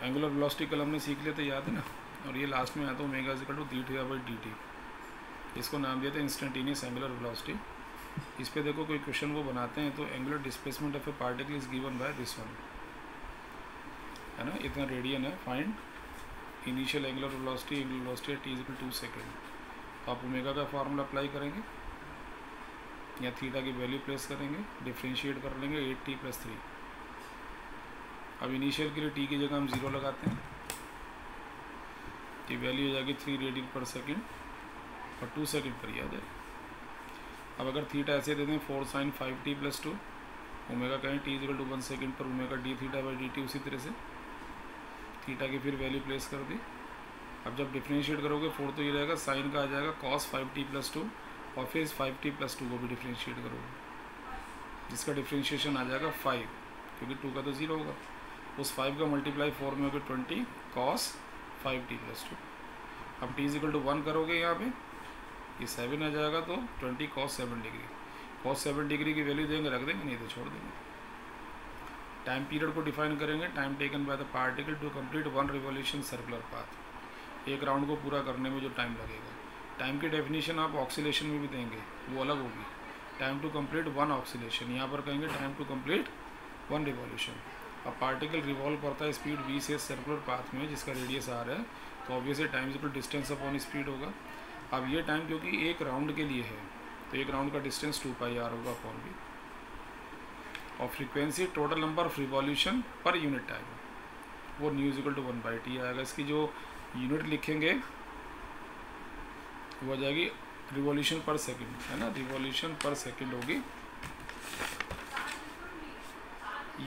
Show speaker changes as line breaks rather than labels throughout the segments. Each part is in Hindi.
एंगुलर वेलोसिटी कल हमने सीख लिया था, याद है ना। और ये लास्ट में आता है omega equal to d theta by d t, इसको नाम दिया था इंस्टेंटेनियस एंगुलर वेलोसिटी। इस पे देखो कोई क्वेश्चन वो बनाते हैं तो angular displacement of A particle is given by this one, है ना, इतना रेडियन है, find initial angular velocity at T is equal 2 second. तो आप ओमेगा का फार्मूला अप्लाई करेंगे या थीटा की वैल्यू प्लेस करेंगे, डिफ्रेंशिएट कर लेंगे 8t + 3। अब इनिशियल के लिए t की जगह हम 0 लगाते हैं, ये वैल्यू हो जाएगी 3 रेडियन पर सेकेंड और 2 सेकेंड पर ही आ जाए। अब अगर थीटा ऐसे दे दें 4 sin 5t + 2, ओमेगा कहें t इक्वल टू 1 सेकेंड पर omega D theta by d T, उसी तरह से थीटा की फिर वैल्यू प्लेस कर दी। अब जब डिफ्रेंशिएट करोगे 4 तो ये रहेगा साइन का आ जाएगा cos 5t + 2 और फिर 5t + 2 को भी डिफ्रेंशिएट करोगे, जिसका डिफ्रेंशिएशन आ जाएगा 5, क्योंकि 2 का तो 0 होगा। उस 5 का मल्टीप्लाई 4 में होगा 20 cos 5t + 2। अब t इक्वल टू 1 करोगे यहाँ पे, ये 7 आ जाएगा, तो 20 cos 7 डिग्री। cos 7 डिग्री की वैल्यू देंगे, रख देंगे, नहीं तो छोड़ देंगे। टाइम पीरियड को डिफाइन करेंगे, time taken by the particle to complete 1 revolution circular path, एक राउंड को पूरा करने में जो टाइम लगेगा। टाइम की डेफिनेशन आप ऑक्सीलेशन में भी देंगे, वो अलग होगी। टाइम टू कंप्लीट 1 ऑक्सीलेशन, यहाँ पर कहेंगे टाइम टू कंप्लीट 1 रिवॉल्यूशन। अब पार्टिकल रिवॉल्व करता है स्पीड v से सर्कुलर पाथ में, जिसका रेडियस r है, तो obviously time equal distance upon speed होगा। अब ये टाइम क्योंकि एक राउंड के लिए है, तो एक राउंड का डिस्टेंस 2πr होगा अपॉन v। और frequency total number of revolution per unit time, वो न्यू इक्वल टू 1/t आएगा। इसकी जो यूनिट लिखेंगे वो आ जाएगी रिवॉल्यूशन पर सेकंड, है ना, रिवॉल्यूशन पर सेकंड होगी,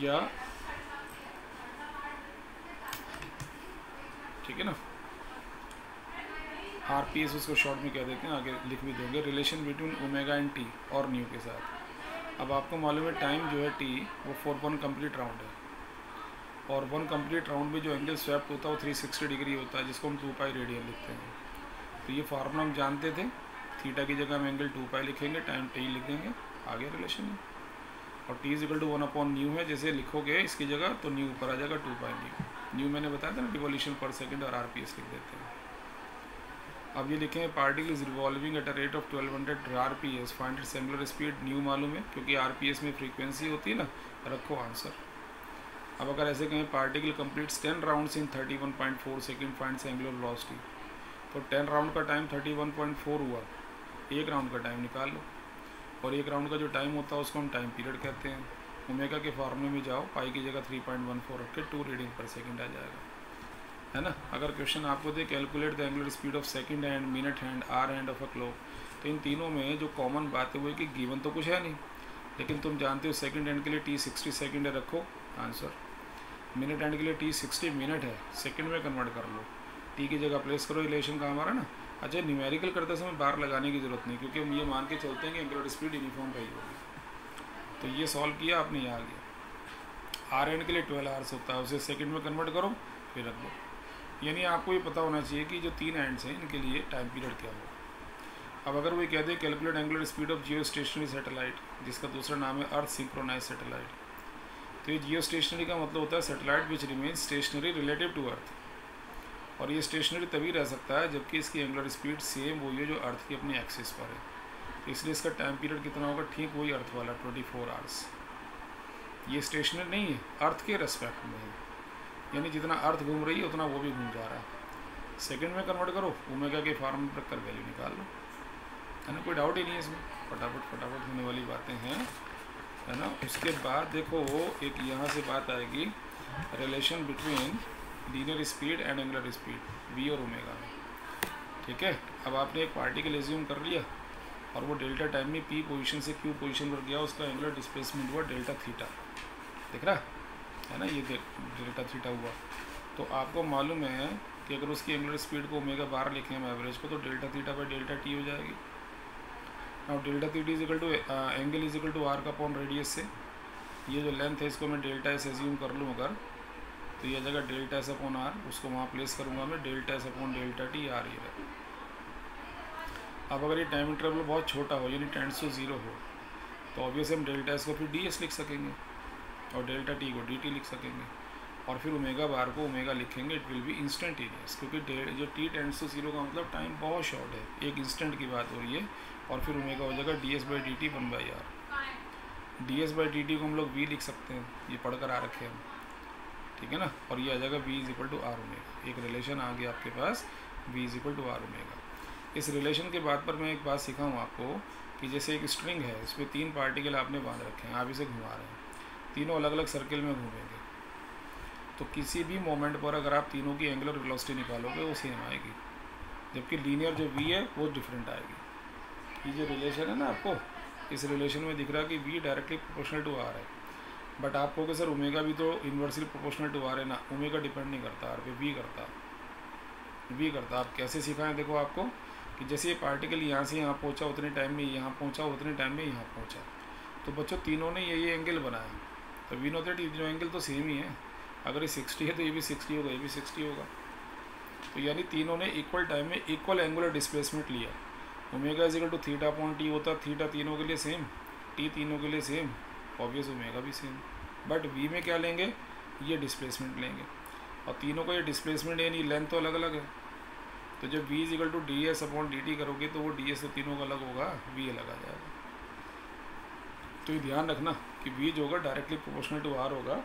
या ठीक है ना, RPS उसको शॉर्ट में कह देते हैं, आगे लिख भी देंगे। Relation between omega and T और न्यू के साथ। अब आपको मालूम है टाइम जो है t वो 4 कंप्लीट राउंड है, और 1 कंप्लीट राउंड में जो एंगल स्वैप्ट होता है वो 360 डिग्री होता है, जिसको हम 2π रेडियन लिखते हैं। तो ये फार्मूला हम जानते थे, थीटा की जगह हम एंगल 2π लिखेंगे, टाइम t लिख देंगे, आगे रिलेशन है। और t इक्वल टू 1/न्यू है, जैसे लिखोगे इसकी जगह तो न्यू ऊपर आ जाएगा 2π न्यू मैंने बताया था ना, रिवॉल्यूशन पर सेकंड, और RPS लिख देते हैं। अब ये लिखेंगे particle is revolving at a rate of 1200 RPS, find its angular speed, new मालूम है क्योंकि RPS में फ्रीक्वेंसी होती है ना, रखो आंसर। अब अगर ऐसे कहें पार्टिकल कंप्लीट्स 10 राउंड्स इन 31.4 सेकेंड, फाइंड्स एंगुलर वेलोसिटी, तो 10 राउंड का टाइम 31.4 हुआ, एक राउंड का टाइम निकाल लो। और एक राउंड का जो टाइम होता है उसको हम टाइम पीरियड कहते हैं। ओमेगा के फार्मूले में जाओ, पाई की जगह 3.14 रख के 2 रेडियन पर सेकंड आ जाएगा, है ना। अगर क्वेश्चन आपको दे calculate the angular speed of second hand, minute hand, hour hand of a clock, तो इन तीनों में जो कॉमन बात है वो है कि गिवन तो कुछ है नहीं, लेकिन तुम जानते हो सेकंड हैंड के लिए t 60 सेकंड है, रखो आंसर। मिनट हैंड के लिए t 60 मिनट है, सेकंड में कन्वर्ट कर लो, t की जगह प्लेस करो, रिलेशन का हमारा ना। अच्छा, न्यूमेरिकल करते समय बार लगाने की ज़रूरत नहीं, क्योंकि हम ये मान के चलते हैं कि एंगुलर स्पीड यूनिफॉर्म रही होगी। तो ये सॉल्व किया आपने, यहाँ आ गया। आर एंड के लिए 12 आवर्स होता है, उसे सेकंड में कन्वर्ट करो, फिर रख दो। यानी आपको ये पता होना चाहिए कि जो 3 एंड्स हैं इनके लिए टाइम पीरियड क्या होगा। अब अगर वो कहते हैं calculate angular speed of Jio stationery satellite, जिसका दूसरा नाम है अर्थ सिंक्रोनाइज सैटेलाइट, तो ये जियो स्टेशनरी का मतलब होता है satellite which remain stationary relative to earth. और ये स्टेशनरी तभी रह सकता है जबकि इसकी एंगुलर स्पीड सेम वही है जो अर्थ की अपनी एक्सिस पर है, तो इसलिए इसका टाइम पीरियड कितना होगा, ठीक वही अर्थ वाला 24 आवर्स। ये स्टेशनरी नहीं है, अर्थ के रेस्पेक्ट में है, यानी जितना अर्थ घूम रही है उतना वो भी घूम जा रहा है। सेकंड में कन्वर्ट करो, ओमेगा के फॉर्म में रखकर वैल्यू निकाल लो, है ना, कोई डाउट ही नहीं है इसमें, फटाफट होने वाली बातें हैं, है ना। उसके बाद देखो एक यहाँ से बात आएगी, relation between linear speed and angular speed, v और ओमेगा में, ठीक है। अब आपने एक पार्टिकल एज्यूम कर लिया और वो डेल्टा टाइम में p पोजीशन से q पोजीशन पर गया, उसका एंगुलर डिस्प्लेसमेंट हुआ डेल्टा थीटा, दिख रहा है ना, ये डेल्टा थीटा हुआ। तो आपको मालूम है कि अगर उसकी एंगुलर स्पीड को ओमेगा बार लिखें हम एवरेज को, तो delta theta by delta t हो जाएगी। और delta theta is equal to angle is equal to r का अपॉन रेडियस से, ये जो लेंथ है इसको मैं डेल्टा एस एज्यूम कर लूँ अगर, तो ये जगह डेल्टा एस अपॉन आर, उसको वहाँ प्लेस करूँगा मैं, delta S upon delta T R ये है। अब अगर ये टाइम इंटरवल बहुत छोटा हो, यानी टेंड्स टू 0 हो, तो ऑब्वियसली हम डेल्टा एस को फिर डी एस लिख सकेंगे और डेल्टा टी को डी टी लिख सकेंगे। और फिर ओमेगा बार को ओमेगा लिखेंगे, इट विल बी इंस्टेंटेनियस, क्योंकि जो टी टेंड्स टू 0 का मतलब टाइम बहुत शॉर्ट है, एक इंस्टेंट की बात हो रही है। और फिर ओमेगा हो जाएगा ds/dt 1/r। ds/dt को हम लोग v लिख सकते हैं, ये पढ़कर आ रखे हैं हम, ठीक है ना। और ये आ जाएगा v = r ओमेगा। एक रिलेशन आ गया आपके पास, v = r ओमेगा। इस रिलेशन के बाद पर मैं एक बात सिखाऊँ आपको कि जैसे एक स्ट्रिंग है, इस पर 3 पार्टिकल आपने बांध रखे हैं, आप इसे घुमा रहे हैं, तीनों अलग अलग सर्किल में घूमेंगे, तो किसी भी मोमेंट पर अगर आप तीनों की एंगुलर वेलोसिटी निकालोगे वो सेम आएगी, जबकि लीनियर जो v है वो डिफरेंट आएगी। ये जो रिलेशन है ना, आपको इस रिलेशन में दिख रहा है कि v directly proportional to r है, बट आप कहोगे सर ओमेगा भी तो इन्वर्सली प्रोपोर्शनल टू r है ना। ओमेगा डिपेंड नहीं करता r पे, v करता। आप कैसे सिखाएं, देखो आपको कि जैसे ये पार्टिकल यहाँ से यहाँ पहुँचा, उतने टाइम में यहाँ पहुँचा, उतने टाइम में यहाँ पहुँचा, तो बच्चों तीनों ने ये एंगल बनाया, तो वी नो दैट तीनों एंगल तो सेम ही है। अगर ये 60 है तो ये भी 60 होगा, ये भी 60 होगा, तो यानी तीनों ने इक्वल टाइम में इक्वल एंगुलर डिस्प्लेसमेंट लिया। ओमेगा = θ/t होता, थीटा तीनों के लिए सेम, टी तीनों के लिए सेम, ऑब्वियस ओमेगा भी सेम, बट वी में क्या लेंगे, ये डिस्प्लेसमेंट लेंगे, और तीनों का ये डिस्प्लेसमेंट यानी लेंथ तो अलग अलग है। तो जब v = ds/dt करोगे तो वो ds तो तीनों का अलग होगा, v अलग आ जाएगा। तो ये ध्यान रखना कि v जो होगा डायरेक्टली प्रोपोर्शनल टू r होगा,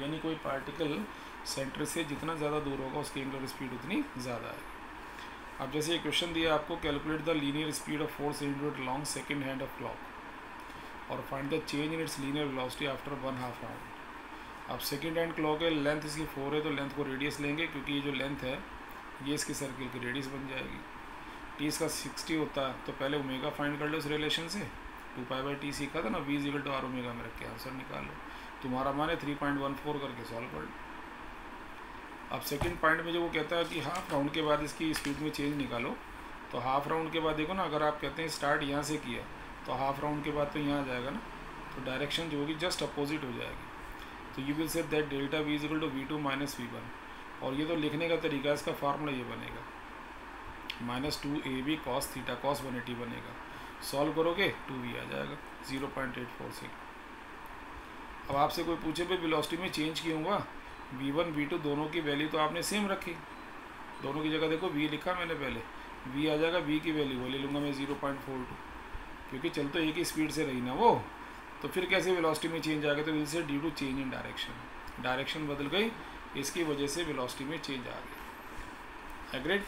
यानी कोई पार्टिकल सेंटर से जितना ज़्यादा दूर होगा उसकी एंगुलर स्पीड उतनी ज़्यादा आएगी। अब जैसे ये क्वेश्चन दिया आपको, calculate the linear speed of 4 cm long second hand of clock और find the change in its linear velocity after 1/2 round. अब सेकेंड हैंड क्लॉक है, लेंथ इसकी 4 है, तो लेंथ को रेडियस लेंगे, क्योंकि ये जो लेंथ है ये इसकी सर्किल की रेडियस बन जाएगी। टी इसका 60 होता है, तो पहले ओमेगा फाइंड कर लो इस रिलेशन से, 2π/t सीखा था ना, v = r ओमेगा में रख के आंसर निकालो। तुम्हारा मान है 3.14 करके सॉल्व कर लो। अब सेकंड पॉइंट में जो वो कहता है कि हाफ राउंड के बाद इसकी स्पीड में चेंज निकालो, तो हाफ राउंड के बाद देखो ना, अगर आप कहते हैं स्टार्ट यहाँ से किया तो हाफ राउंड के बाद तो यहाँ आ जाएगा ना, तो डायरेक्शन जो होगी जस्ट अपोजिट हो जाएगी। तो you will say that delta v = v2 - v1, और ये तो लिखने का तरीका, इसका फार्मूला ये बनेगा -2ab cos थीटा cos 180 बनेगा। सॉल्व करोगे 2v आ जाएगा 0.846। अब आपसे कोई पूछे भाई वेलोसिटी में चेंज क्यों हुआ, v1 v2 दोनों की वैल्यू तो आपने सेम रखी, दोनों की जगह देखो v लिखा मैंने पहले, v आ जाएगा, v की वैल्यू वो ले लूँगा मैं 0.42, क्योंकि चल तो एक ही स्पीड से रही ना वो, तो फिर कैसे वेलोसिटी में चेंज आ गया, तो will say due to change in direction, direction बदल गई, इसकी वजह से वेलोसिटी में चेंज आ गया। एग्रीड।